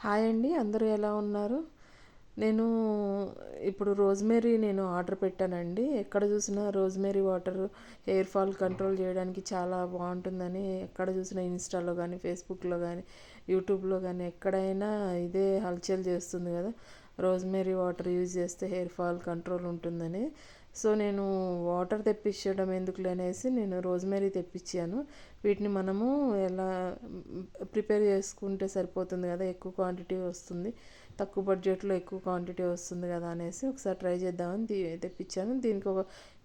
Hi అండి, అందరూ ఎలా ఉన్నారు? నేను ఇప్పుడు రోజ్‌మెరీ ఆర్డర్ పెట్టానండి. ఎక్కడ చూసినా rosemary water hair fall control చేయడానికి చాలా బాగుంటుందని ఎక్కడ చూసినా ఇన్‌స్టాలో గానీ, ఫేస్‌బుక్‌లో గానీ, యూట్యూబ్‌లో గానీ ఎక్కడైనా ఇదే హల్చల్ చేస్తుంది కదా! రోజ్‌మెరీ వాటర్ యూజ్ చేస్తే హెయిర్ ఫాల్ కంట్రోల్ ఉంటుందని. సో, నేను వాటర్ తెప్పించడం ఎందుకులే అనేసి నేను రోజ్‌మెరీ తెప్పించాను. వీటిని మనము ఎలా ప్రిపేర్ చేసుకుంటే సరిపోతుంది కదా! ఎక్కువ క్వాంటిటీ వస్తుంది. తక్కువ బడ్జెట్లో ఎక్కువ క్వాంటిటీ వస్తుంది కదా అనేసి ఒకసారి ట్రై చేద్దామని తెప్పించాను. దీనికి ఒక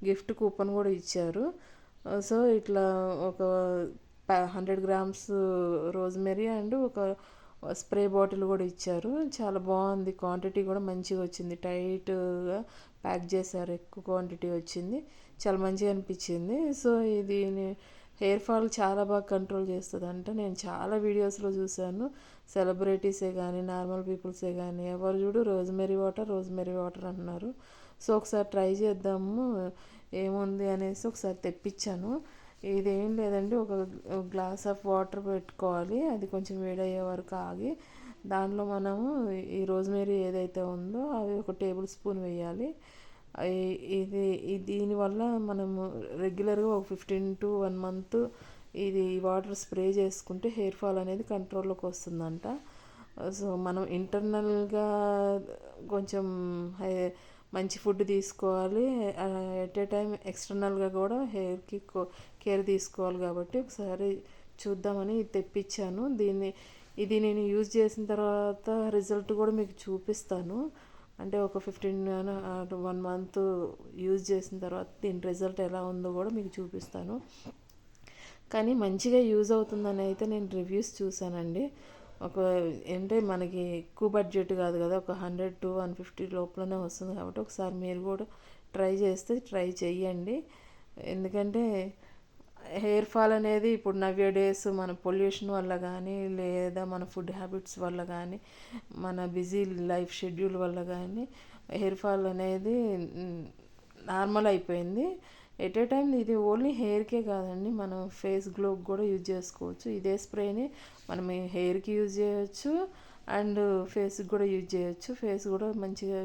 గిఫ్ట్ కూపన్ కూడా ఇచ్చారు. సో ఇట్లా ఒక 100 గ్రామ్స్ రోజ్మెరీ అండ్ ఒక స్ప్రే బాటిల్ కూడా ఇచ్చారు. చాలా బాగుంది. క్వాంటిటీ కూడా మంచిగా వచ్చింది. టైట్గా ప్యాక్ చేశారు. ఎక్కువ క్వాంటిటీ వచ్చింది. చాలా మంచిగా అనిపించింది. సో ఇది హెయిర్ ఫాల్ చాలా బాగా కంట్రోల్ చేస్తుందంట. నేను చాలా వీడియోస్లో చూశాను. సెలబ్రిటీసే కానీ, నార్మల్ పీపుల్సే కానీ ఎవరు చూడు రోజ్మెరీ వాటర్ రోజ్మెరీ వాటర్ అంటున్నారు. సో ఒకసారి ట్రై చేద్దాము ఏముంది అనేసి ఒకసారి తెప్పించాను. ఇదేం లేదండి, ఒక గ్లాస్ ఆఫ్ వాటర్ పెట్టుకోవాలి. అది కొంచెం వేడయ్యే వరకు ఆగి దాంట్లో మనము ఈ రోజ్మెరీ ఏదైతే ఉందో అవి ఒక టేబుల్ స్పూన్ వేయాలి. దీనివల్ల మనము రెగ్యులర్గా ఒక 15 to 1 month ఇది వాటర్ స్ప్రే చేసుకుంటే హెయిర్ ఫాల్ అనేది కంట్రోల్లోకి వస్తుందంట. సో మనం ఇంటర్నల్గా కొంచెం మంచి ఫుడ్ తీసుకోవాలి. ఎట్ ఏ టైం ఎక్స్టర్నల్గా కూడా హెయిర్కి కేర్ తీసుకోవాలి. కాబట్టి ఒకసారి చూద్దామని తెప్పించాను. ఇది నేను యూజ్ చేసిన తర్వాత రిజల్ట్ కూడా మీకు చూపిస్తాను. అంటే ఒక 1 month యూజ్ చేసిన తర్వాత దీని రిజల్ట్ ఎలా ఉందో కూడా మీకు చూపిస్తాను. కానీ మంచిగా యూజ్ అవుతుందని అయితే నేను రివ్యూస్ చూశానండి. అంటే మనకి ఎక్కువ బడ్జెట్ కాదు కదా, ఒక 100 to 150 లోపలనే వస్తుంది. కాబట్టి ఒకసారి మీరు కూడా ట్రై చేయండి. ఎందుకంటే హెయిర్ ఫాల్ అనేది ఇప్పుడు నవ్య డేస్ మన పొల్యూషన్ వల్ల కానీ, లేదా మన ఫుడ్ హ్యాబిట్స్ వల్ల కానీ, మన బిజీ లైఫ్ షెడ్యూల్ వల్ల కానీ హెయిర్ ఫాల్ అనేది నార్మల్ అయిపోయింది. ఎట్ ఏ టైం ఇది ఓన్లీ హెయిర్కే కాదండి, మనం ఫేస్ గ్లోకి కూడా యూజ్ చేసుకోవచ్చు. ఇదే స్ప్రేని మనం హెయిర్కి యూజ్ చేయొచ్చు అండ్ ఫేస్కి కూడా యూజ్ చేయొచ్చు. ఫేస్ కూడా మంచిగా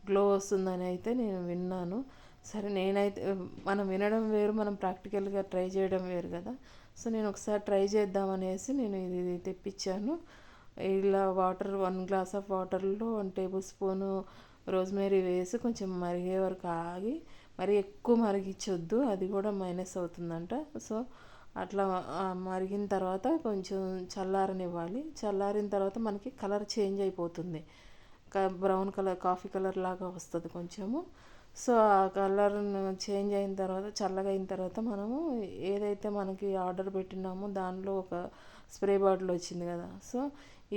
గ్లో వస్తుందని అయితే నేను విన్నాను. సరే, నేనైతే మనం వినడం వేరు, మనం ప్రాక్టికల్గా ట్రై చేయడం వేరు కదా. సో నేను ఒకసారి ట్రై చేద్దామనేసి నేను ఇది తెప్పించాను. ఇలా 1 గ్లాస్ ఆఫ్ వాటర్లో 1 టేబుల్ స్పూను రోజ్మెరీ వేసి కొంచెం మరిగే వరకు ఆగి, మరి ఎక్కువ మరిగించొద్దు, అది కూడా మైనస్ అవుతుందంట. సో అట్లా మరిగిన తర్వాత కొంచెం చల్లారనివ్వాలి. చల్లారిన తర్వాత మనకి కలర్ చేంజ్ అయిపోతుంది. బ్రౌన్ కలర్, కాఫీ కలర్ లాగా వస్తుంది కొంచెము. సో ఆ కలర్ చేంజ్ అయిన తర్వాత, చల్లగా అయిన తర్వాత మనము ఏదైతే మనకి ఆర్డర్ పెట్టినామో దానిలో ఒక స్ప్రే బాటిల్ వచ్చింది కదా. సో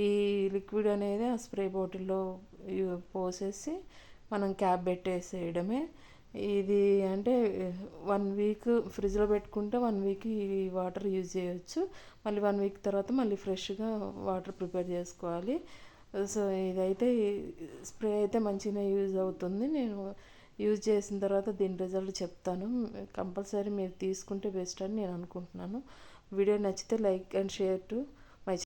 ఈ లిక్విడ్ అనేది ఆ స్ప్రే బాటిల్లో పోసేసి మనం క్యాప్ పెట్టేసేయడమే. ఇది అంటే 1 week ఫ్రిడ్జ్లో పెట్టుకుంటే 1 week ఈ వాటర్ యూజ్ చేయొచ్చు. మళ్ళీ 1 week తర్వాత మళ్ళీ ఫ్రెష్గా వాటర్ ప్రిపేర్ చేసుకోవాలి. సో ఇదైతే స్ప్రే అయితే మంచిగా యూజ్ అవుతుంది. నేను యూజ్ చేసిన తర్వాత దీని రిజల్ట్ చెప్తాను. కంపల్సరీ మీరు తీసుకుంటే బెస్ట్ అని నేను అనుకుంటున్నాను. వీడియో నచ్చితే లైక్ అండ్ షేర్ టు